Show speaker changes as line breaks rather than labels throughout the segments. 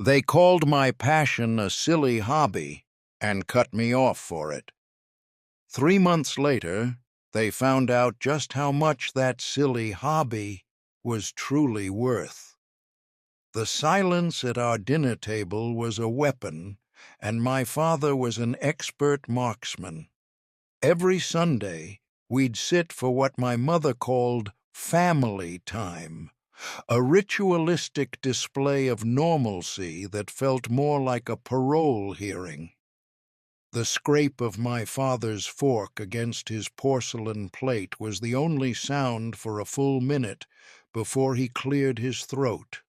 They called my passion a silly hobby and cut me off for it. 3 months later, they found out just how much that silly hobby was truly worth. The silence at our dinner table was a weapon, and my father was an expert marksman. Every Sunday, we'd sit for what my mother called family time, a ritualistic display of normalcy that felt more like a parole hearing. The scrape of my father's fork against his porcelain plate was the only sound for a full minute before he cleared his throat,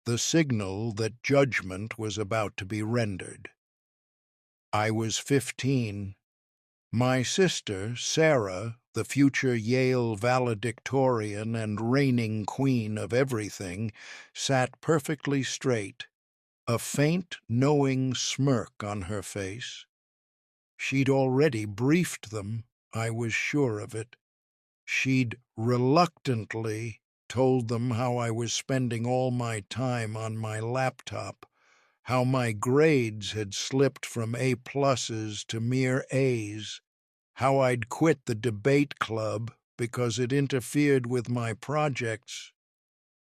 the signal that judgment was about to be rendered. I was 15. My sister, Sarah, the future Yale valedictorian and reigning queen of everything, sat perfectly straight, a faint, knowing smirk on her face. She'd already briefed them, I was sure of it. She'd reluctantly told them how I was spending all my time on my laptop, how my grades had slipped from A-pluses to mere A's, how I'd quit the debate club because it interfered with my projects.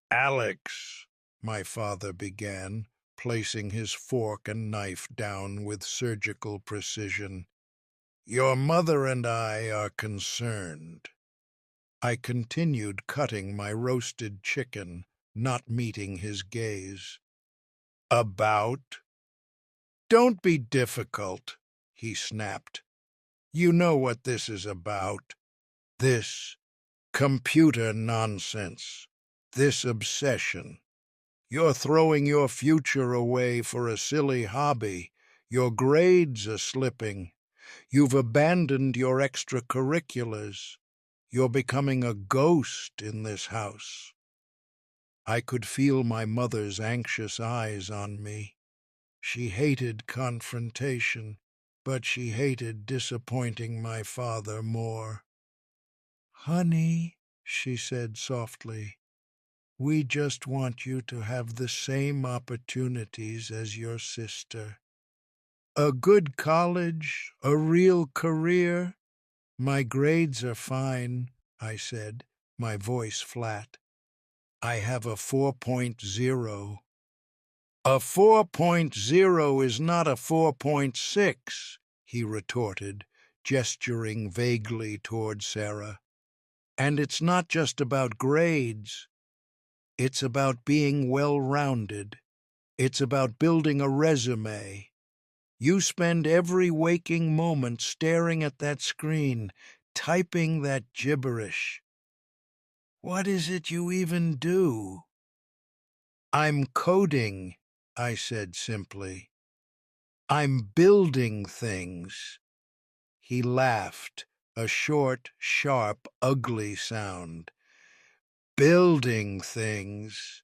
"Alex," my father began, placing his fork and knife down with surgical precision, "your mother and I are concerned." I continued cutting my roasted chicken, not meeting his gaze. "About?" "Don't be difficult," he snapped. "You know what this is about. This computer nonsense. This obsession. You're throwing your future away for a silly hobby. Your grades are slipping. You've abandoned your extracurriculars. You're becoming a ghost in this house." I could feel my mother's anxious eyes on me. She hated confrontation, but she hated disappointing my father more. "Honey," she said softly, "we just want you to have the same opportunities as your sister. A good college, a real career." "My grades are fine," I said, my voice flat. "I have a 4.0. "A 4.0 is not a 4.6, he retorted, gesturing vaguely toward Sarah. "And it's not just about grades. It's about being well-rounded. It's about building a resume. You spend every waking moment staring at that screen, typing that gibberish. What is it you even do?" "I'm coding," I said simply. "I'm building things." He laughed, a short, sharp, ugly sound. "Building things.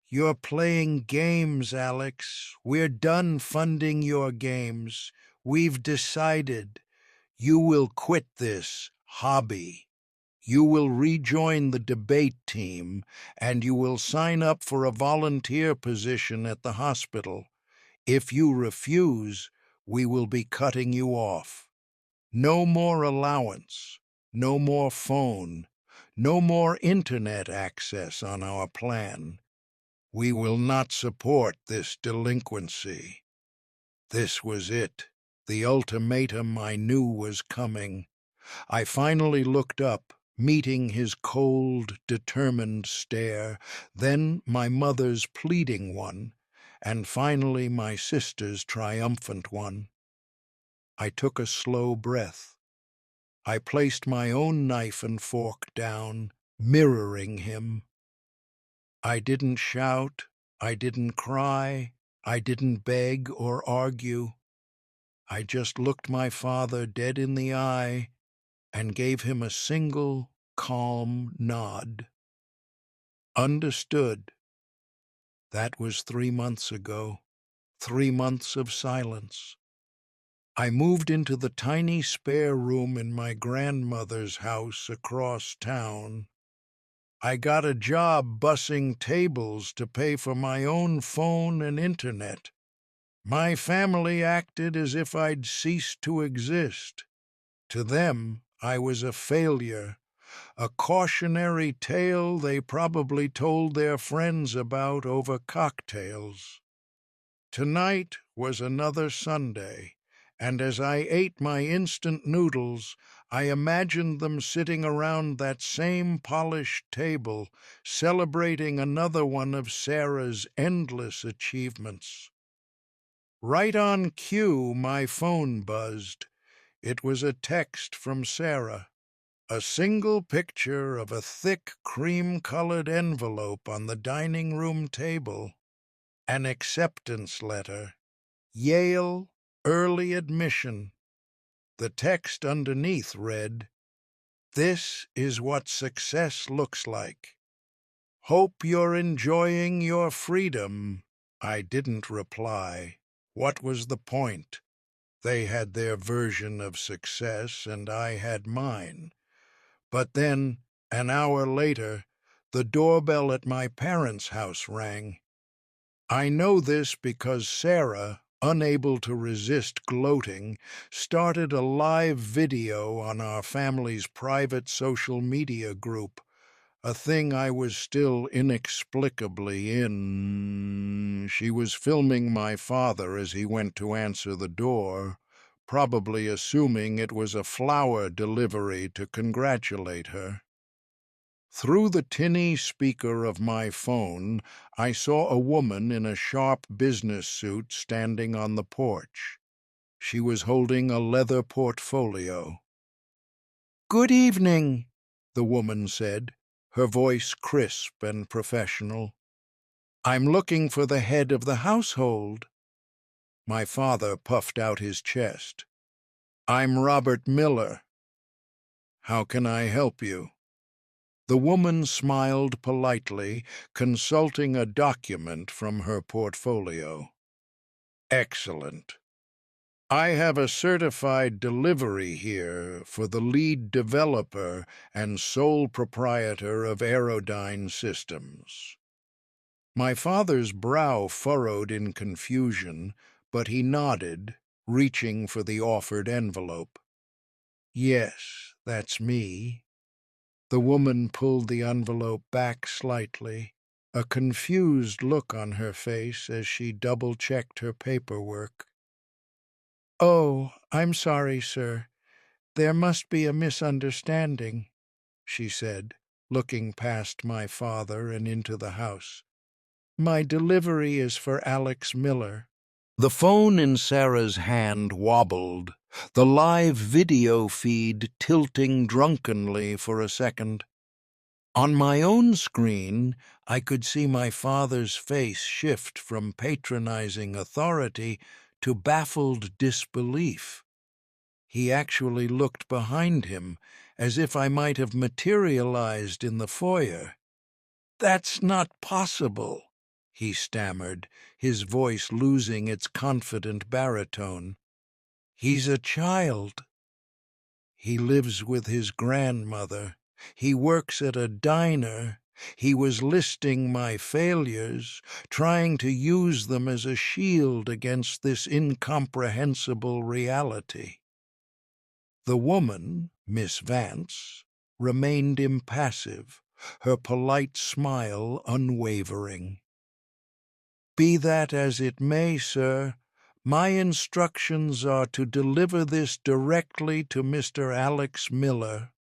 You're playing games, Alex. We're done funding your games. We've decided. You will quit this hobby. You will rejoin the debate team, and you will sign up for a volunteer position at the hospital. If you refuse, we will be cutting you off. No more allowance, no more phone, no more internet access on our plan. We will not support this delinquency." This was it, the ultimatum I knew was coming. I finally looked up, meeting his cold, determined stare, then my mother's pleading one, and finally my sister's triumphant one. I took a slow breath. I placed my own knife and fork down, mirroring him. I didn't shout, I didn't cry, I didn't beg or argue. I just looked my father dead in the eye and gave him a single, calm nod. "Understood." That was 3 months ago. 3 months of silence. I moved into the tiny spare room in my grandmother's house across town. I got a job bussing tables to pay for my own phone and internet. My family acted as if I'd ceased to exist. To them, I was a failure, a cautionary tale they probably told their friends about over cocktails. Tonight was another Sunday, and as I ate my instant noodles, I imagined them sitting around that same polished table, celebrating another one of Sarah's endless achievements. Right on cue, my phone buzzed. It was a text from Sarah. A single picture of a thick cream-colored envelope on the dining room table. An acceptance letter. Yale, early admission. The text underneath read, "This is what success looks like. Hope you're enjoying your freedom." I didn't reply. What was the point? They had their version of success, and I had mine. But then, an hour later, the doorbell at my parents' house rang. I know this because Sarah, unable to resist gloating, started a live video on our family's private social media group, a thing I was still inexplicably in. She was filming my father as he went to answer the door, probably assuming it was a flower delivery to congratulate her. Through the tinny speaker of my phone, I saw a woman in a sharp business suit standing on the porch. She was holding a leather portfolio. "Good evening," the woman said, her voice crisp and professional. "I'm looking for the head of the household." My father puffed out his chest. "I'm Robert Miller. How can I help you?" The woman smiled politely, consulting a document from her portfolio. "Excellent. I have a certified delivery here for the lead developer and sole proprietor of Aerodyne Systems." My father's brow furrowed in confusion, but he nodded, reaching for the offered envelope. "Yes, that's me." The woman pulled the envelope back slightly, a confused look on her face as she double-checked her paperwork. "Oh, I'm sorry, sir. There must be a misunderstanding," she said, looking past my father and into the house. "My delivery is for Alex Miller." The phone in Sarah's hand wobbled, the live video feed tilting drunkenly for a second. On my own screen, I could see my father's face shift from patronizing authority to baffled disbelief. He actually looked behind him, as if I might have materialized in the foyer. "That's not possible," he stammered, his voice losing its confident baritone. "He's a child. He lives with his grandmother. He works at a diner. He was listing my failures, trying to use them as a shield against this incomprehensible reality." The woman, Miss Vance, remained impassive, her polite smile unwavering. "Be that as it may, sir, my instructions are to deliver this directly to Mr. Alex Miller.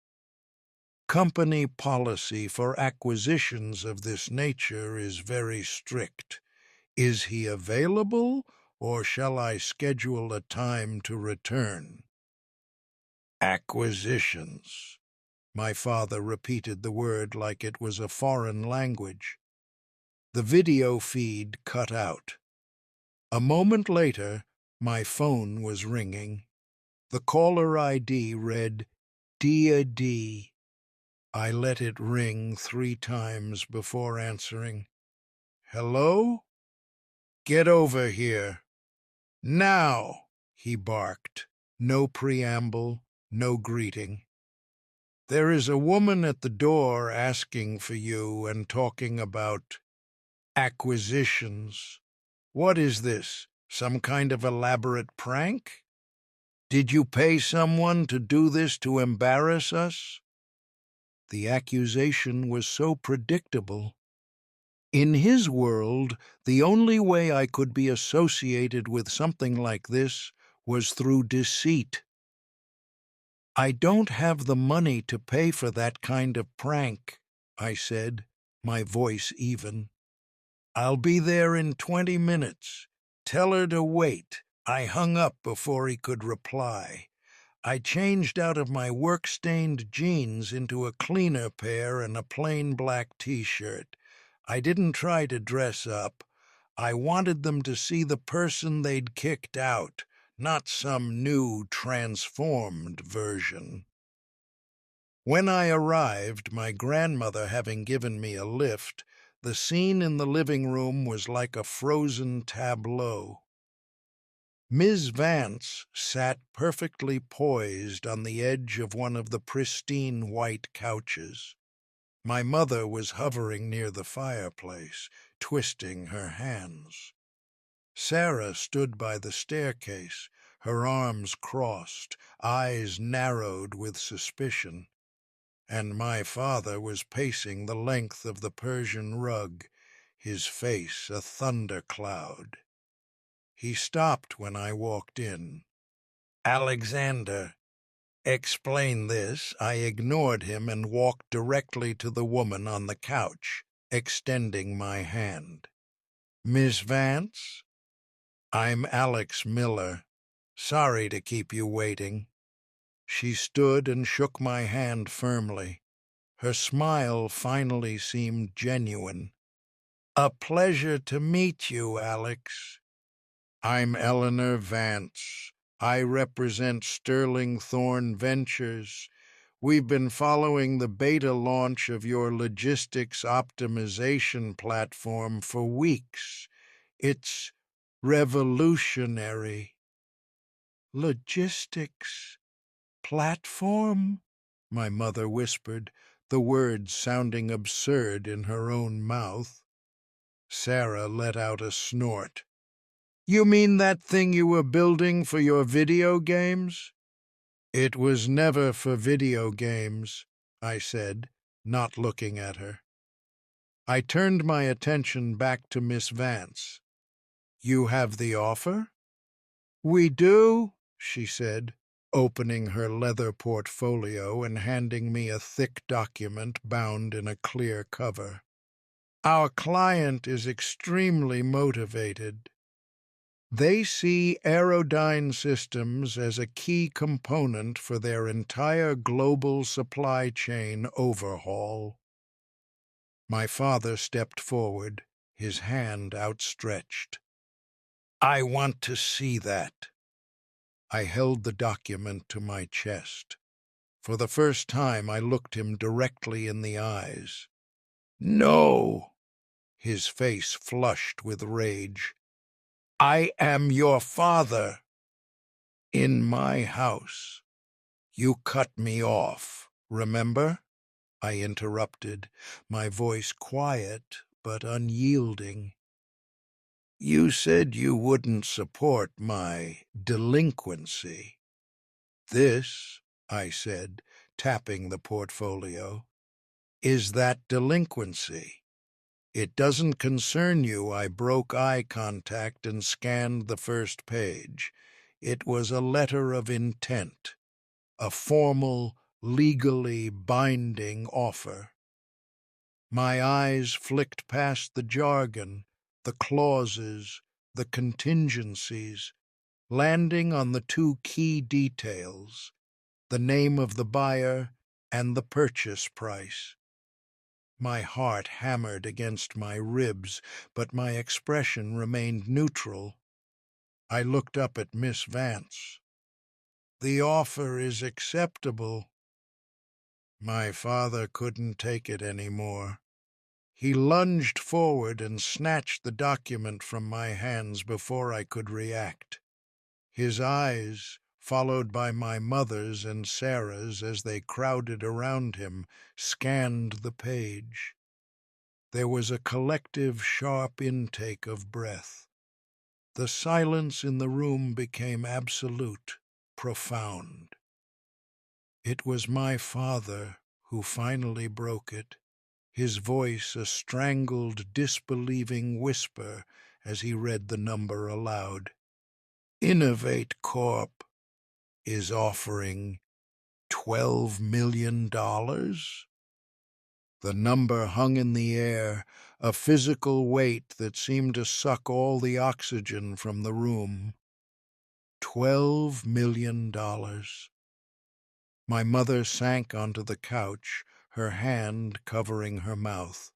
Company policy for acquisitions of this nature is very strict. Is he available, or shall I schedule a time to return?" "Acquisitions." My father repeated the word like it was a foreign language. The video feed cut out. A moment later, my phone was ringing. The caller ID read, "Dear D." I let it ring 3 times before answering. "Hello? Get over here. Now!" he barked. No preamble, no greeting. There is a woman at the door asking for you and talking about acquisitions. What is this? Some kind of elaborate prank? Did you pay someone to do this to embarrass us?" The accusation was so predictable. In his world, the only way I could be associated with something like this was through deceit. "I don't have the money to pay for that kind of prank," I said, my voice even. "I'll be there in 20 minutes. Tell her to wait." I hung up before he could reply. I changed out of my work-stained jeans into a cleaner pair and a plain black t-shirt. I didn't try to dress up. I wanted them to see the person they'd kicked out, not some new, transformed version. When I arrived, my grandmother having given me a lift, the scene in the living room was like a frozen tableau. Ms. Vance sat perfectly poised on the edge of one of the pristine white couches. My mother was hovering near the fireplace, twisting her hands. Sarah stood by the staircase, her arms crossed, eyes narrowed with suspicion. And my father was pacing the length of the Persian rug, his face a thundercloud. He stopped when I walked in. "Alexander, explain this." I ignored him and walked directly to the woman on the couch, extending my hand. "Miss Vance? I'm Alex Miller. Sorry to keep you waiting." She stood and shook my hand firmly. Her smile finally seemed genuine. "A pleasure to meet you, Alex. I'm Eleanor Vance. I represent Sterling Thorne Ventures. We've been following the beta launch of your logistics optimization platform for weeks. It's revolutionary." "Logistics platform?" my mother whispered, the words sounding absurd in her own mouth. Sarah let out a snort. "You mean that thing you were building for your video games?" "It was never for video games," I said, not looking at her. I turned my attention back to Miss Vance. "You have the offer?" "We do," she said, opening her leather portfolio and handing me a thick document bound in a clear cover. "Our client is extremely motivated. They see Aerodyne Systems as a key component for their entire global supply chain overhaul." My father stepped forward, his hand outstretched. "I want to see that." I held the document to my chest. For the first time, I looked him directly in the eyes. "No!" His face flushed with rage. "I am your father. In my house. You cut me off, remember?" I interrupted, my voice quiet but unyielding. "You said you wouldn't support my delinquency." "This," I said, tapping the portfolio, "is that delinquency. It doesn't concern you I broke eye contact and scanned the first page. It was a letter of intent, a formal, legally binding offer." My eyes flicked past the jargon, the clauses, the contingencies, landing on the two key details, the name of the buyer and the purchase price. My heart hammered against my ribs, but my expression remained neutral. I looked up at Miss Vance. "The offer is acceptable." My father couldn't take it any more. He lunged forward and snatched the document from my hands before I could react. His eyes, followed by my mother's and Sarah's as they crowded around him, scanned the page. There was a collective, sharp intake of breath. The silence in the room became absolute, profound. It was my father who finally broke it, his voice a strangled, disbelieving whisper as he read the number aloud. Innovate Corp is offering $12 million? The number hung in the air, a physical weight that seemed to suck all the oxygen from the room. $12 million. My mother sank onto the couch, her hand covering her mouth.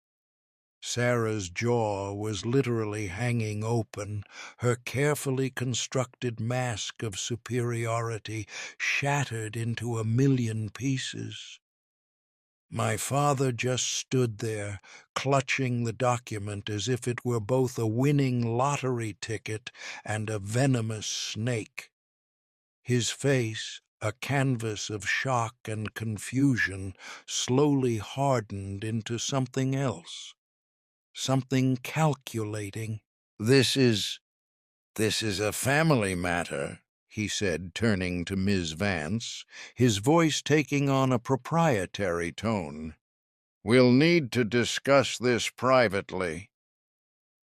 Sarah's jaw was literally hanging open, her carefully constructed mask of superiority shattered into a million pieces. My father just stood there, clutching the document as if it were both a winning lottery ticket and a venomous snake. His face, a canvas of shock and confusion, slowly hardened into something else, something calculating. This is a family matter," he said, turning to Ms. Vance, his voice taking on a proprietary tone. "We'll need to discuss this privately.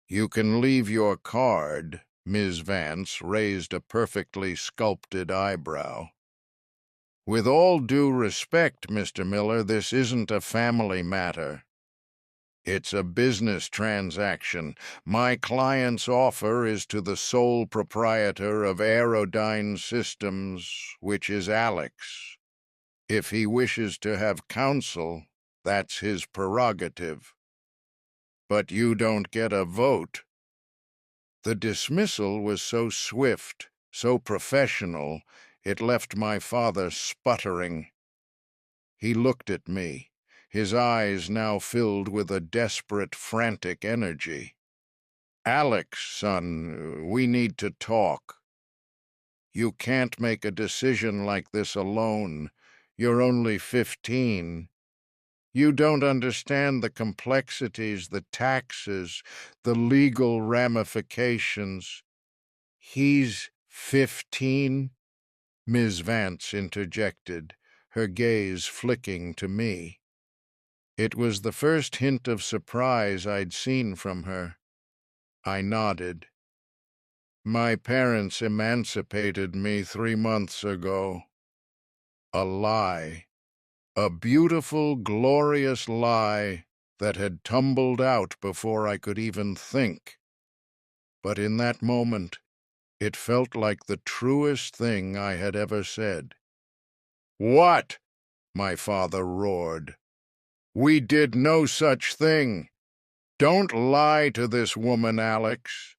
You can leave your card." Ms. Vance raised a perfectly sculpted eyebrow. "With all due respect, Mr. Miller, this isn't a family matter. It's a business transaction. My client's offer is to the sole proprietor of Aerodyne Systems, which is Alex. If he wishes to have counsel, that's his prerogative. But you don't get a vote." The dismissal was so swift, so professional, it left my father sputtering. He looked at me, his eyes now filled with a desperate, frantic energy. "Alex, son, we need to talk. You can't make a decision like this alone. You're only 15. You don't understand the complexities, the taxes, the legal ramifications." "He's 15?" Ms. Vance interjected, her gaze flicking to me. It was the first hint of surprise I'd seen from her. I nodded. "My parents emancipated me 3 months ago." A lie. A beautiful, glorious lie that had tumbled out before I could even think. But in that moment, it felt like the truest thing I had ever said. "What?" my father roared. "We did no such thing. Don't lie to this woman, Alex."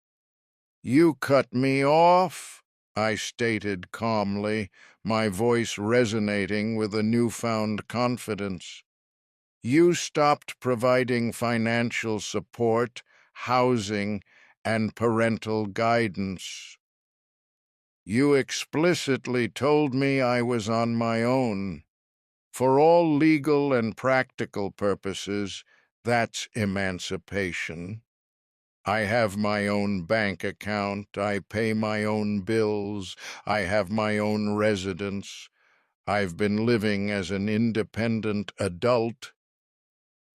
"You cut me off," I stated calmly, my voice resonating with a newfound confidence. "You stopped providing financial support, housing, and parental guidance. You explicitly told me I was on my own. For all legal and practical purposes, that's emancipation. I have my own bank account, I pay my own bills, I have my own residence. I've been living as an independent adult."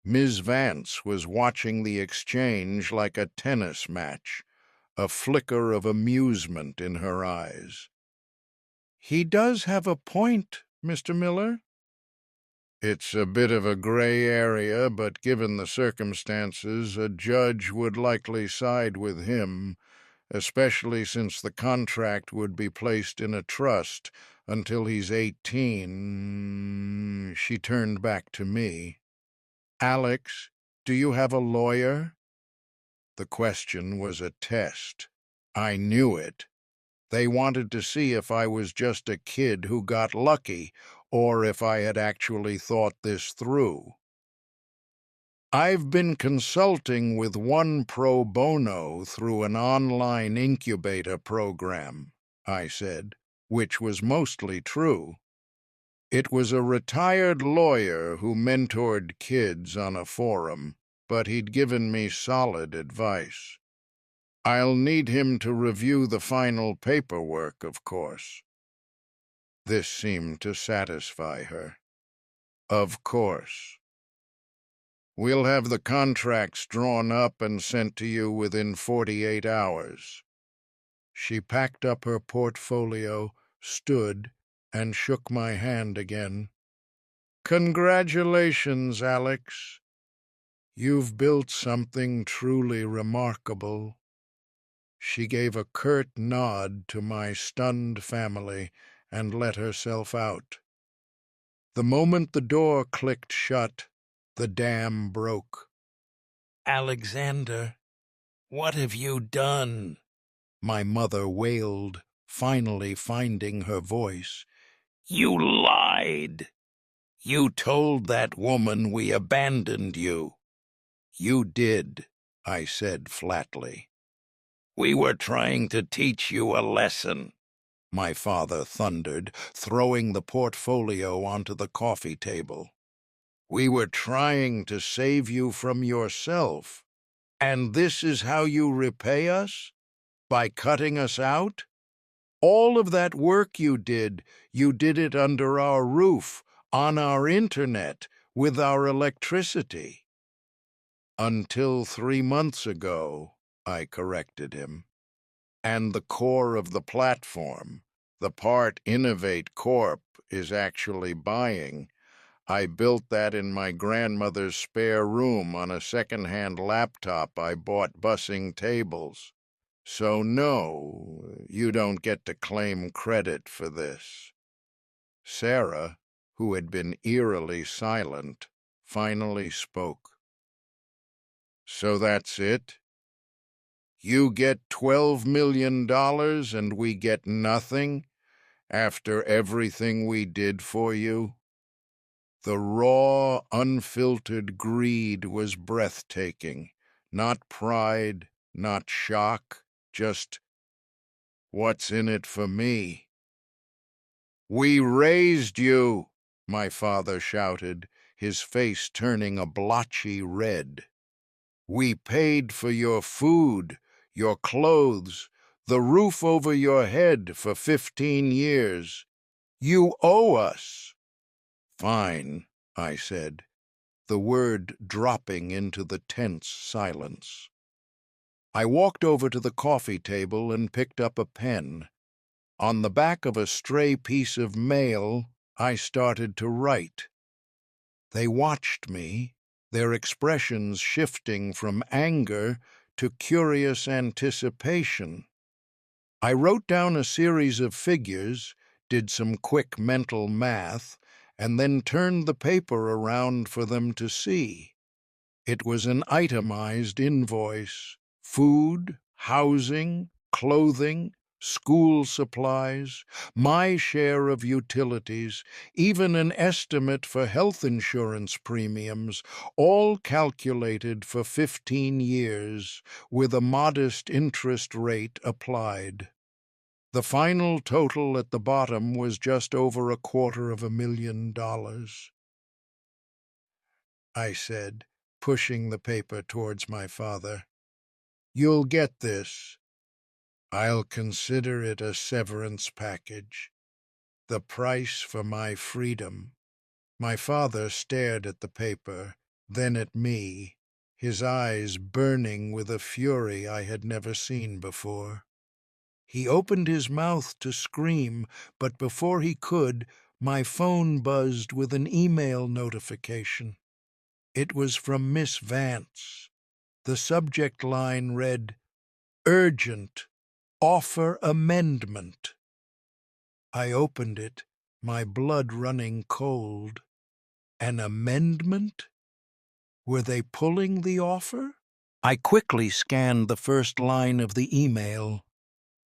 Ms. Vance was watching the exchange like a tennis match, a flicker of amusement in her eyes. "He does have a point, Mr. Miller." "It's a bit of a gray area, but given the circumstances, a judge would likely side with him, especially since the contract would be placed in a trust until he's 18. She turned back to me. "Alex, do you have a lawyer?" The question was a test. I knew it. They wanted to see if I was just a kid who got lucky, or if I had actually thought this through. "I've been consulting with one pro bono through an online incubator program," I said. which was mostly true. It was a retired lawyer who mentored kids on a forum, but he'd given me solid advice. I'll need him to review the final paperwork, of course. This seemed to satisfy her. Of course. We'll have the contracts drawn up and sent to you within 48 hours. She packed up her portfolio, stood, and shook my hand again. Congratulations, Alex. You've built something truly remarkable. She gave a curt nod to my stunned family and let herself out. The moment the door clicked shut, the dam broke. Alexander, what have you done? My mother wailed, finally finding her voice. You lied. You told that woman we abandoned you. You did, I said flatly. We were trying to teach you a lesson, my father thundered, throwing the portfolio onto the coffee table. We were trying to save you from yourself. And this is how you repay us? By cutting us out? All of that work you did it under our roof, on our internet, with our electricity. Until 3 months ago, I corrected him. And the core of the platform, the part Innovate Corp is actually buying, I built that in my grandmother's spare room on a second-hand laptop I bought bussing tables. So no, you don't get to claim credit for this. Sarah, who had been eerily silent, finally spoke. So that's it? You get $12 million and we get nothing after everything we did for you? The raw, unfiltered greed was breathtaking. Not pride, not shock, just, what's in it for me? We raised you, my father shouted, his face turning a blotchy red. We paid for your food, your clothes, the roof over your head for 15 years. You owe us. Fine, I said, the word dropping into the tense silence. I walked over to the coffee table and picked up a pen. On the back of a stray piece of mail, I started to write. They watched me, their expressions shifting from anger to curious anticipation. I wrote down a series of figures, did some quick mental math, and then turned the paper around for them to see. It was an itemized invoice: food, housing, clothing, school supplies, my share of utilities, even an estimate for health insurance premiums, all calculated for 15 years, with a modest interest rate applied. The final total at the bottom was just over $250,000. I said, pushing the paper towards my father. You'll get this. I'll consider it a severance package. The price for my freedom. My father stared at the paper, then at me, his eyes burning with a fury I had never seen before. He opened his mouth to scream, but before he could, my phone buzzed with an email notification. It was from Miss Vance. The subject line read, "Urgent. Offer amendment." I opened it, my blood running cold. An amendment? Were they pulling the offer? I quickly scanned the first line of the email.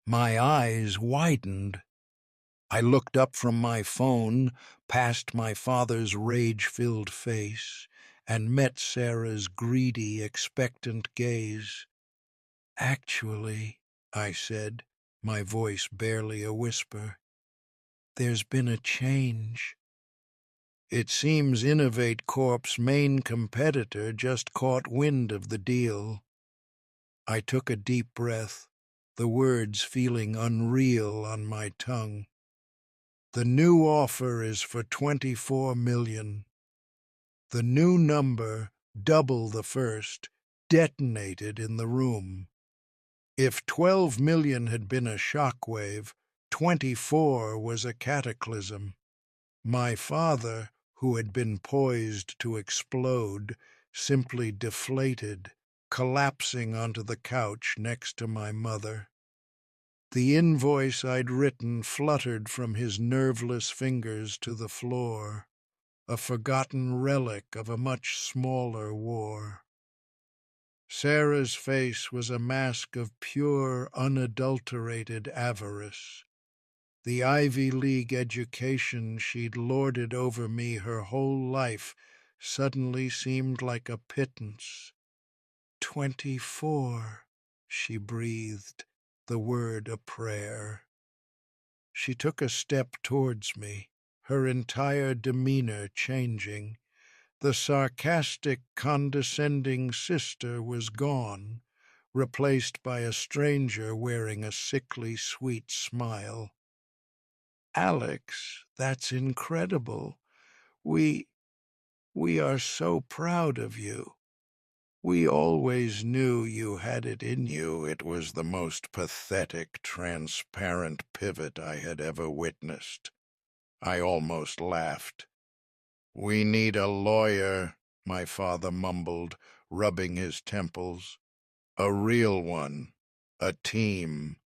My eyes widened. I looked up from my phone, past my father's rage-filled face, and met Sarah's greedy, expectant gaze. Actually, I said, my voice barely a whisper, There's been a change. It seems Innovate Corp's main competitor just caught wind of the deal. I took a deep breath, the words feeling unreal on my tongue. The new offer is for 24 million. The new number, double the first, detonated in the room. If 12 million had been a shockwave, 24 was a cataclysm. My father, who had been poised to explode, simply deflated, collapsing onto the couch next to my mother. The invoice I'd written fluttered from his nerveless fingers to the floor, a forgotten relic of a much smaller war. Sarah's face was a mask of pure, unadulterated avarice. The Ivy League education she'd lorded over me her whole life suddenly seemed like a pittance. 24, she breathed, the word a prayer. She took a step towards me, her entire demeanor changing. The sarcastic, condescending sister was gone, replaced by a stranger wearing a sickly sweet smile. Alex, that's incredible. We are so proud of you. We always knew you had it in you. It was the most pathetic, transparent pivot I had ever witnessed. I almost laughed. We need a lawyer, my father mumbled, rubbing his temples. A real one. A team.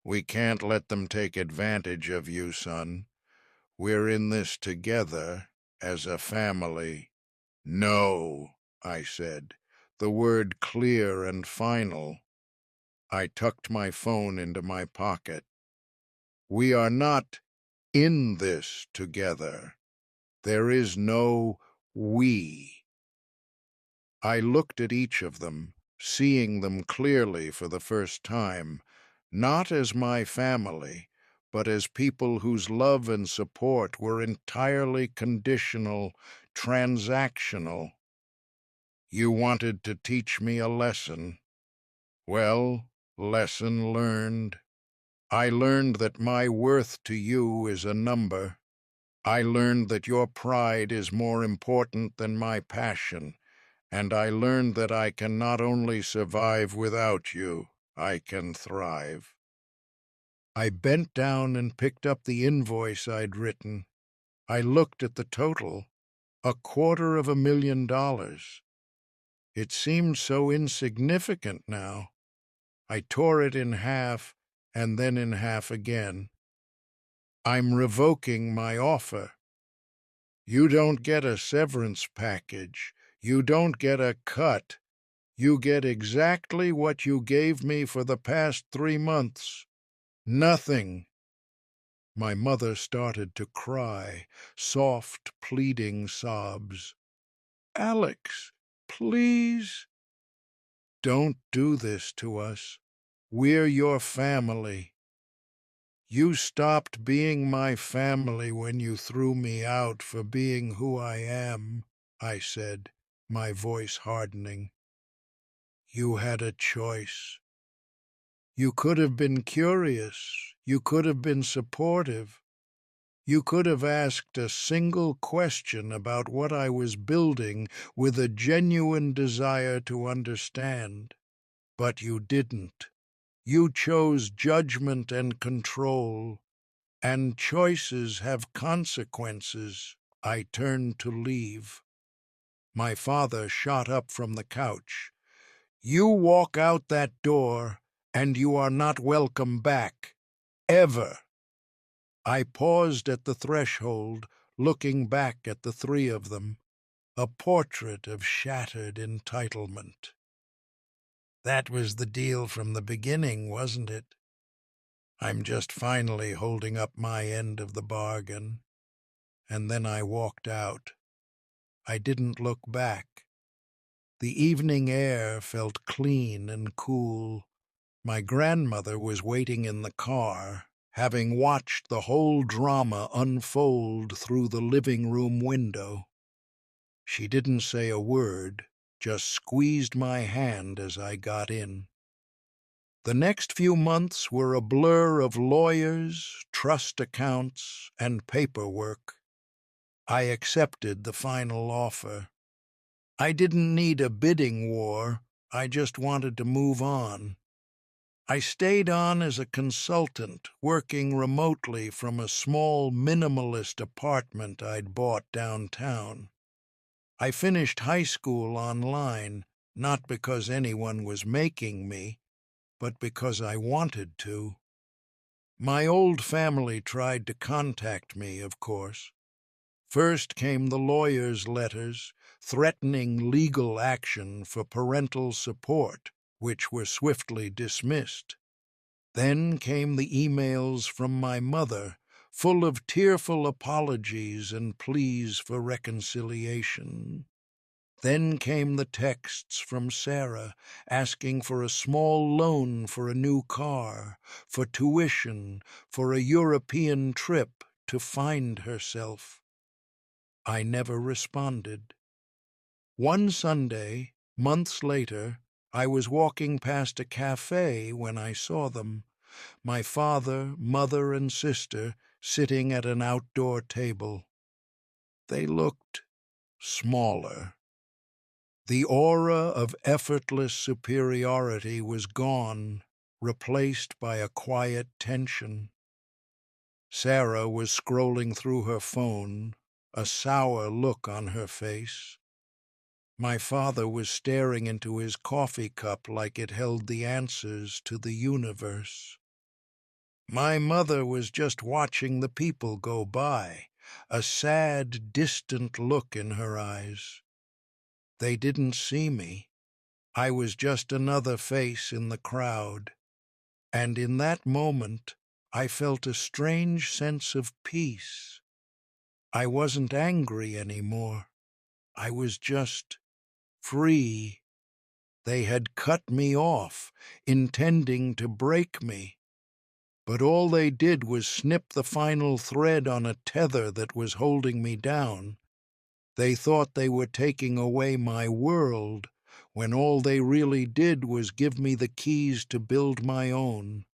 We can't let them take advantage of you, son. We're in this together, as a family. No, I said, the word clear and final. I tucked my phone into my pocket. We are not in this together. There is no we. I looked at each of them, seeing them clearly for the first time, not as my family, but as people whose love and support were entirely conditional, transactional. You wanted to teach me a lesson. Well, lesson learned. I learned that my worth to you is a number. I learned that your pride is more important than my passion, and I learned that I can not only survive without you, I can thrive. I bent down and picked up the invoice I'd written. I looked at the total, $250,000. It seemed so insignificant now. I tore it in half, and then in half again. I'm revoking my offer. You don't get a severance package. You don't get a cut. You get exactly what you gave me for the past 3 months. Nothing. My mother started to cry, soft, pleading sobs. Alex, please. Don't do this to us. We're your family. You stopped being my family when you threw me out for being who I am, I said, my voice hardening. You had a choice. You could have been curious. You could have been supportive. You could have asked a single question about what I was building with a genuine desire to understand. But you didn't. You chose judgment and control, and choices have consequences. I turned to leave. My father shot up from the couch. You walk out that door, and you are not welcome back. Ever. I paused at the threshold, looking back at the three of them, a portrait of shattered entitlement. That was the deal from the beginning, wasn't it? I'm just finally holding up my end of the bargain. And then I walked out. I didn't look back. The evening air felt clean and cool. My grandmother was waiting in the car, having watched the whole drama unfold through the living room window. She didn't say a word, just squeezed my hand as I got in. The next few months were a blur of lawyers, trust accounts, and paperwork. I accepted the final offer. I didn't need a bidding war, I just wanted to move on. I stayed on as a consultant, working remotely from a small minimalist apartment I'd bought downtown. I finished high school online, not because anyone was making me, but because I wanted to. My old family tried to contact me, of course. First came the lawyers' letters threatening legal action for parental support, which were swiftly dismissed. Then came the emails from my mother, full of tearful apologies and pleas for reconciliation. Then came the texts from Sarah, asking for a small loan for a new car, for tuition, for a European trip to find herself. I never responded. One Sunday, months later, I was walking past a cafe when I saw them, my father, mother, and sister sitting at an outdoor table. They looked smaller. The aura of effortless superiority was gone, replaced by a quiet tension. Sarah was scrolling through her phone, a sour look on her face. My father was staring into his coffee cup like it held the answers to the universe. My mother was just watching the people go by, a sad, distant look in her eyes. They didn't see me. I was just another face in the crowd. And in that moment, I felt a strange sense of peace. I wasn't angry anymore. I was just free. They had cut me off, intending to break me. But all they did was snip the final thread on a tether that was holding me down. They thought they were taking away my world, when all they really did was give me the keys to build my own.